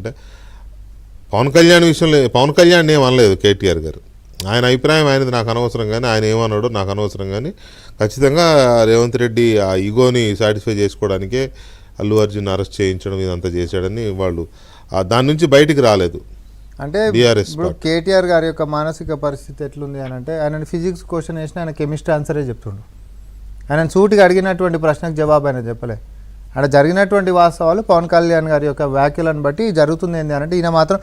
ఏంటంటే పవన్ కళ్యాణ్ విషయంలో పవన్ కళ్యాణ్ ఏం అనలేదు కేటీఆర్ గారు. ఆయన అభిప్రాయం ఆయనది, నాకు అనవసరం, కానీ ఆయన ఏమన్నాడో నాకు అనవసరం. కానీ ఖచ్చితంగా రేవంత్ రెడ్డి ఆ ఈగోని సాటిస్ఫై చేసుకోవడానికే అల్లు అర్జున్ అరెస్ట్ చేయించడం ఇదంతా చేశాడని వాళ్ళు దాని నుంచి బయటికి రాలేదు. అంటే ఇప్పుడు కేటీఆర్ గారి యొక్క మానసిక పరిస్థితి ఎట్లుంది అని అంటే, ఆయన ఫిజిక్స్ క్వశ్చన్ వేసిన ఆయన కెమిస్ట్రీ ఆన్సరే చెప్తుండు. ఆయన సూటిగా అడిగినటువంటి ప్రశ్నకు జవాబు ఆయన చెప్పలే. అక్కడ జరిగినటువంటి వాస్తవాలు పవన్ కళ్యాణ్ గారి యొక్క వ్యాఖ్యలను బట్టి జరుగుతుంది ఏంటి అని అంటే, ఈయన మాత్రం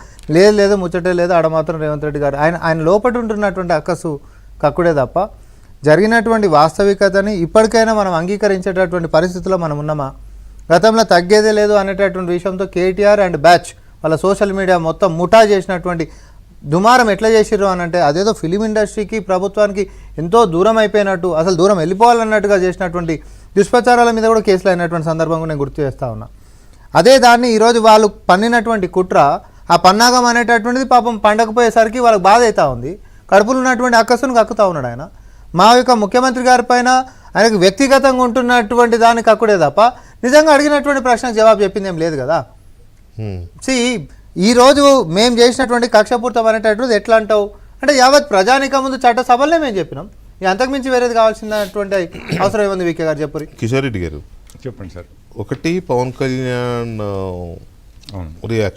లేదు ముచ్చటే లేదు, ఆడ మాత్రం రేవంత్ రెడ్డి గారు ఆయన లోపల ఉంటున్నటువంటి అక్కసు కక్కుడే తప్ప జరిగినటువంటి వాస్తవికతని ఇప్పటికైనా మనం అంగీకరించేటటువంటి పరిస్థితుల్లో మనం ఉన్నామా? గతంలో తగ్గేదే లేదు అనేటటువంటి విషయంతో కేటీఆర్ అండ్ బ్యాచ్ వాళ్ళ సోషల్ మీడియా మొత్తం ముఠా చేసినటువంటి దుమారం ఎట్లా చేసిర్రు అని అంటే, అదేదో ఫిలిం ఇండస్ట్రీకి ప్రభుత్వానికి ఎంతో దూరం అయిపోయినట్టు, అసలు దూరం వెళ్ళిపోవాలన్నట్టుగా చేసినటువంటి దుష్ప్రచారాల మీద కూడా కేసులు అయినటువంటి సందర్భంగా నేను గుర్తు చేస్తూ ఉన్నా. అదే దాన్ని ఈరోజు వాళ్ళు పన్నినటువంటి కుట్ర, ఆ పన్నాగం అనేటటువంటిది పాపం పండకపోయేసరికి వాళ్ళకి బాధ అవుతూ ఉంది. కడుపులో ఉన్నటువంటి అక్కసును కక్కుతూ ఉన్నాడు ఆయన. మా యొక్క ముఖ్యమంత్రి గారి పైన ఆయనకు వ్యక్తిగతంగా ఉంటున్నటువంటి దాన్ని కక్కుడే తప్ప నిజంగా అడిగినటువంటి ప్రశ్నకు జవాబు చెప్పింది ఏం లేదు కదా. ఈరోజు మేము చేసినటువంటి కక్షపూర్తం అనేటటువంటిది ఎట్లా అంటావు అంటే, యావత్ ప్రజానిక ముందు చట్ట సభలనే మేము చెప్పినాం. అంతకుమించి వేరేది కావాల్సినటువంటి అవసరం ఏముంది? వికే గారు చెప్పు. కిషోర్ రెడ్డి గారు చెప్పండి సార్. ఒకటి పవన్ కళ్యాణ్ రియాక్షన్